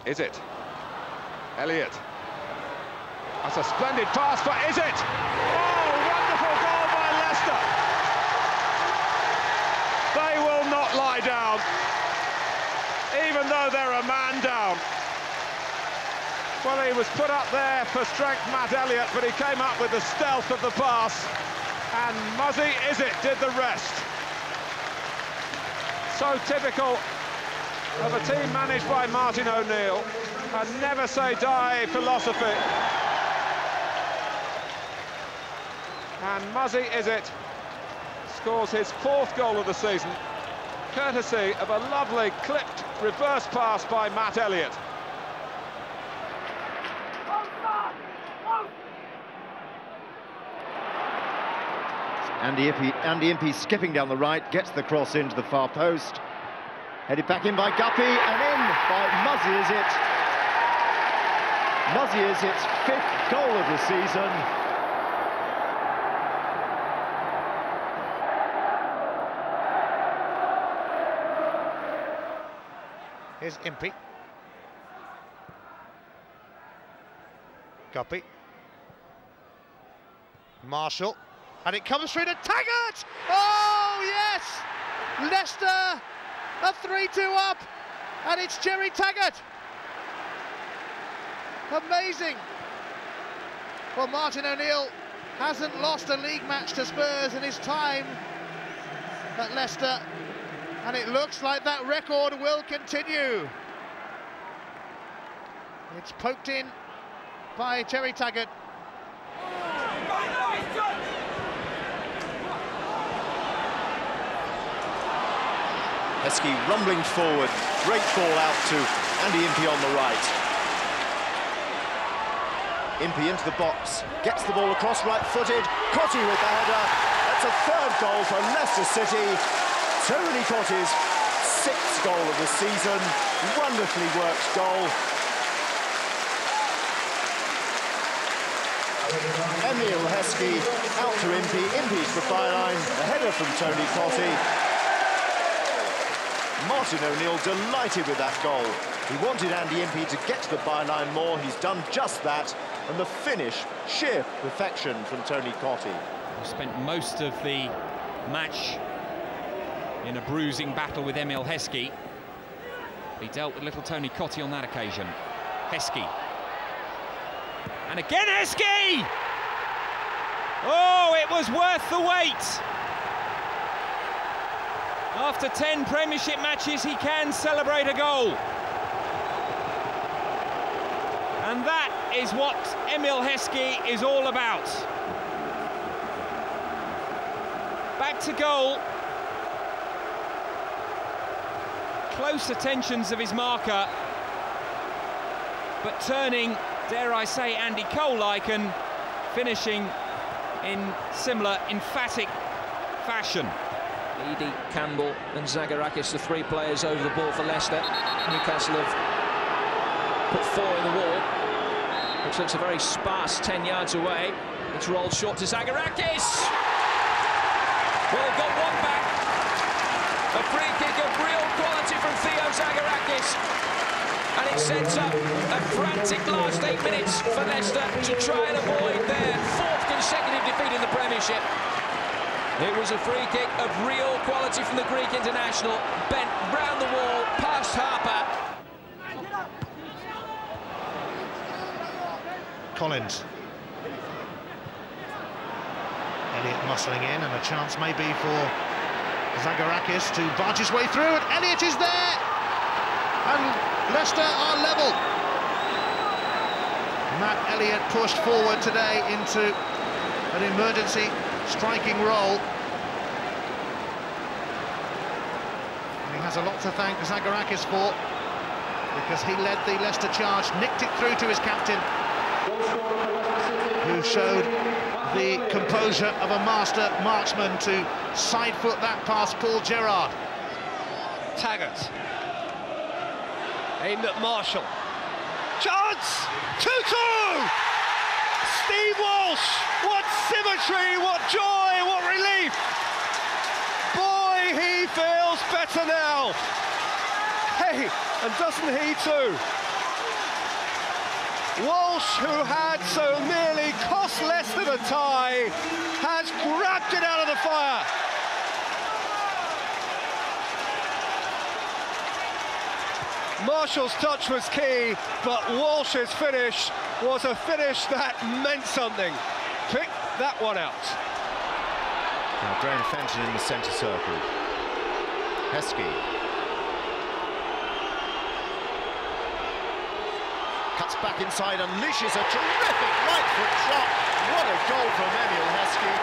Izzet. Elliott. That's a splendid pass for Izzet. Oh, wonderful goal by Leicester. They will not lie down, even though they're a man down. Well, he was put up there for strength, Matt Elliott, but he came up with the stealth of the pass, and Muzzy Izzet did the rest. So typical of a team managed by Martin O'Neill, a never-say-die philosophy. And Muzzy Izzet scores his 4th goal of the season, courtesy of a lovely clipped reverse pass by Matt Elliott. Andy Impey skipping down the right, gets the cross into the far post. Headed back in by Guppy, and in by Muzzy Izzet. Muzzy Izzet's 5th goal of the season. Here's Impey. Guppy. Marshall. And it comes through to Taggart! Oh, yes! Leicester are 3-2 up, and it's Jerry Taggart. Amazing. Well, Martin O'Neill hasn't lost a league match to Spurs in his time at Leicester, and it looks like that record will continue. It's poked in by Jerry Taggart. Heskey rumbling forward, great ball out to Andy Impey on the right. Impey into the box, gets the ball across right-footed, Cottee with the header. That's a 3rd goal for Leicester City. Tony Cottee's 6th goal of the season, wonderfully worked goal. Emile Heskey out to Impey, Impey's the byline, a header from Tony Cottee. Martin O'Neill delighted with that goal. He wanted Andy Impey to get to the byline more. He's done just that. And the finish, sheer perfection from Tony Cottee. He spent most of the match in a bruising battle with Emile Heskey. He dealt with little Tony Cottee on that occasion. Heskey. And again Heskey! Oh, it was worth the wait! After 10 Premiership matches, he can celebrate a goal. And that is what Emile Heskey is all about. Back to goal. Close attentions of his marker, but turning, dare I say, Andy Cole-like and finishing in similar emphatic fashion. Edie, Campbell and Zagoraki, the 3 players over the ball for Leicester. Newcastle have put 4 in the wall, which looks a very sparse 10 yards away. It's rolled short to Zagoraki. Well, got one back. A free kick of real quality from Theo Zagoraki. And it sets up a frantic last 8 minutes for Leicester to try and avoid their 4th consecutive defeat in the Premiership. It was a free kick of real quality from the Greek international, bent round the wall, past Harper. Collins. Elliott muscling in, and a chance maybe for Zagoraki to barge his way through, and Elliott is there! And Leicester are level. Matt Elliott pushed forward today into an emergency striking role. And he has a lot to thank Zagoraki for, because he led the Leicester charge, nicked it through to his captain, who showed the composure of a master marksman to side foot that past Paul Gerrard. Taggart aimed at Marshall. Chance! 2-2! Steve Walsh! What symmetry, what joy, what relief! Boy, he feels better now! Hey, and doesn't he too? Walsh, who had so nearly cost Leicester the tie, has grabbed it out of the fire. Marshall's touch was key, but Walsh's finish was a finish that meant something. Pick that one out. Now Graham Fenton in the centre circle. Heskey. Cuts back inside, unleashes a terrific right foot shot. What a goal from Emile Heskey.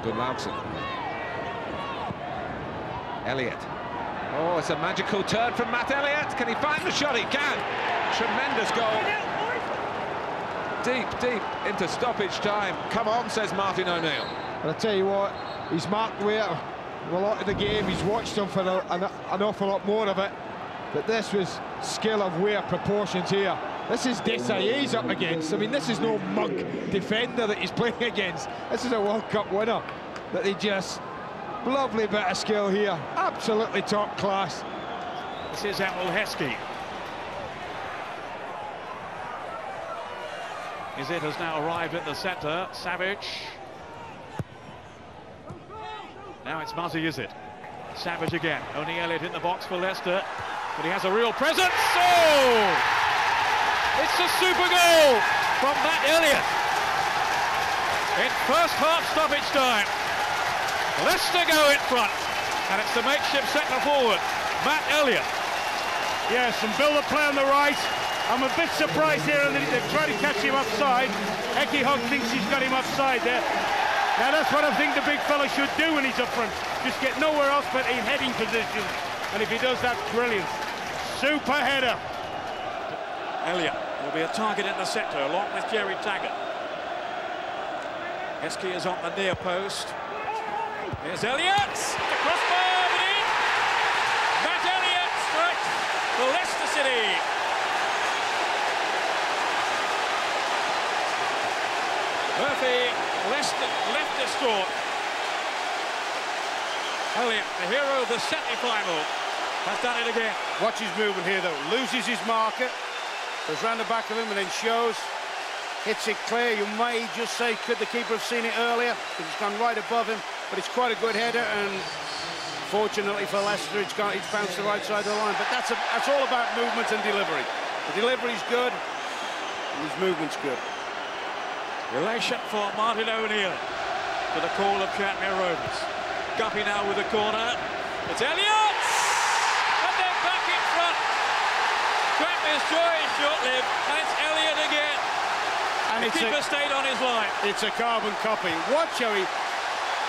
Good Lauksen. Elliott. Oh, it's a magical turn from Matt Elliott. Can he find the shot? He can. Tremendous goal. Deep, deep into stoppage time. Come on, says Martin O'Neill. But I tell you what, he's marked Weir a lot of the game. He's watched him for an awful lot more of it. But this was skill of Weir proportions here. This is Desai's up against. I mean, this is no mug defender that he's playing against. This is a World Cup winner. That they just... Lovely bit of skill here. Absolutely top class. This is Emile Heskey. Izzet has now arrived at the centre. Savage. Now it's Muzzy Izzet. Savage again. Only Elliott in the box for Leicester. But he has a real presence. Oh! It's a super goal from Matt Elliott. In first half stoppage time. Leicester go in front. And it's the makeshift centre forward, Matt Elliott. Yes, and build a play on the right. I'm a bit surprised here that they've tried to catch him offside. Eki Hogg thinks he's got him offside there. Now that's what I think the big fella should do when he's up front. Just get nowhere else but in heading position. And if he does that, brilliant. Super header. Elliott will be a target in the centre along with Jerry Taggart. Heskey is on the near post. Here's Elliott. The crossbar in. Matt Elliott strikes for Leicester City. Murphy left the score. Elliott, the hero of the semi-final, has done it again. Watch his movement here though. Loses his marker. Goes round the back of him and then shows. Hits it clear. You may just say, could the keeper have seen it earlier? Because it's gone right above him. But it's quite a good header, and fortunately for Leicester, it's bounced the right side of the line. But that's all about movement and delivery. The delivery's good, and his movement's good. Relation for Martin O'Neill to the call of Tranmere Rovers. Guppy now with the corner. It's Elliott! And they're back in front. Tranmere's joy is short-lived, and it's Elliott again. And the keeper stayed on his line. It's a carbon copy. Watch how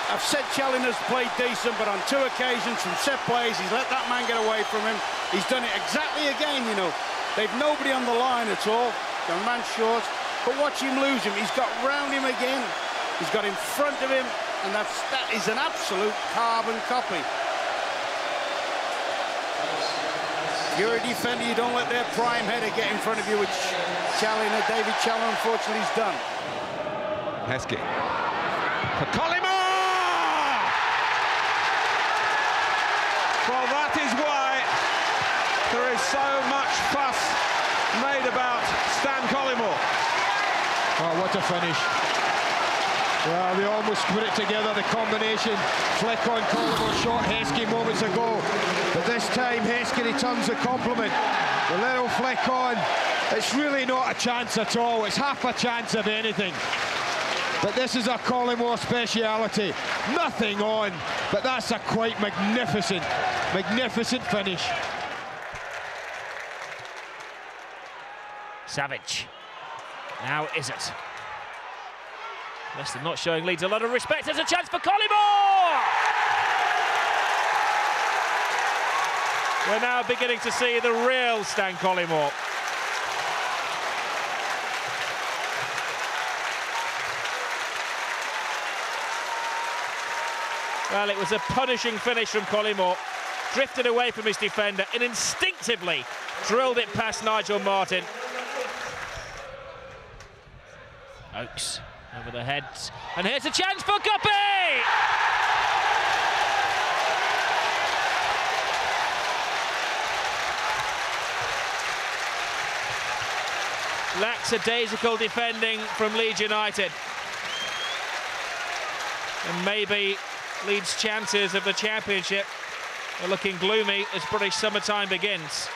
I've said Challinger's played decent, but on 2 occasions from set plays, he's let that man get away from him. He's done it exactly again, you know. They've nobody on the line at all. The man short. But watch him lose him. He's got round him again. He's got in front of him, and that is an absolute carbon copy. If you're a defender, you don't let their prime header get in front of you, which David Challinger, unfortunately, has done. Heskey. For Collymore! Well, that is why there is so much fuss made about Stan Collymore. Oh, what a finish. Well, they almost put it together, the combination. Flick on Collymore shot Heskey moments ago. But this time, Heskey returns the compliment. The little flick on. It's really not a chance at all. It's half a chance of anything. But this is a Collymore speciality. Nothing on, but that's a quite magnificent finish. Savage. Now Izzet. Leicester not showing Leeds a lot of respect. There's a chance for Collymore! We're now beginning to see the real Stan Collymore. Well, it was a punishing finish from Collymore. Drifted away from his defender and instinctively drilled it past Nigel Martin. Oakes over the heads, and here's a chance for Guppy! lackadaisical defending from Leeds United. And maybe Leeds' chances of the championship are looking gloomy as British summertime begins.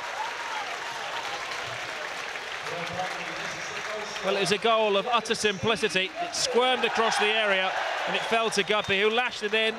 Well, it was a goal of utter simplicity. It squirmed across the area and it fell to Guppy, who lashed it in.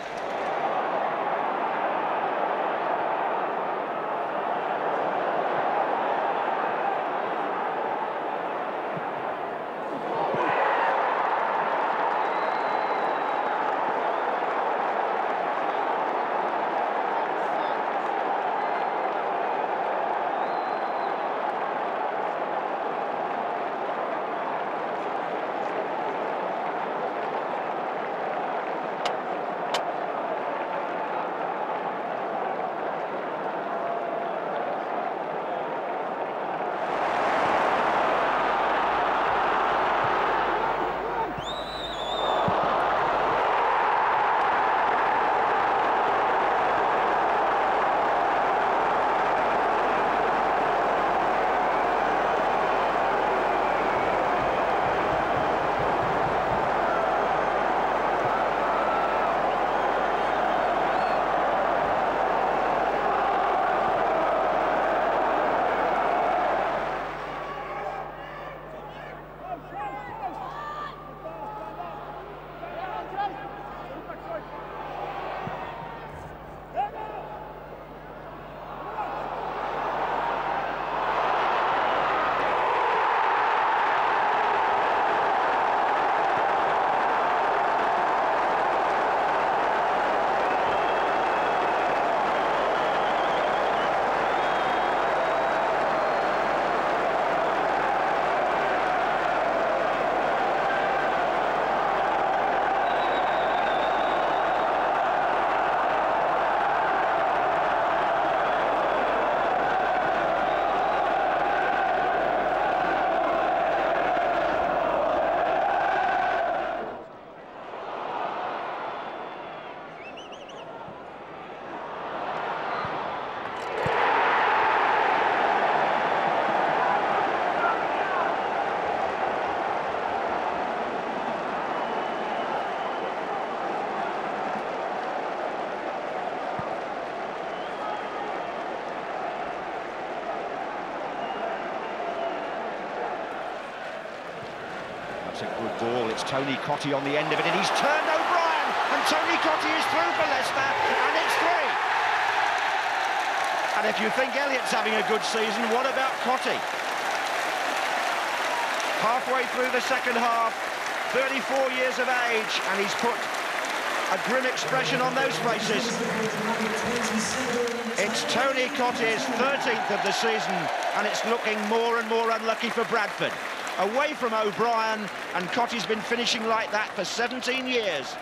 That's a good ball. It's Tony Cottee on the end of it, and he's turned O'Brien, and Tony Cottee is through for Leicester, and it's 3. And if you think Elliott's having a good season, what about Cottee? Halfway through the second half, 34 years of age, and he's put a grim expression on those faces. It's Tony Cottee's 13th of the season, and it's looking more and more unlucky for Bradford. Away from O'Brien, and Cottee's been finishing like that for 17 years.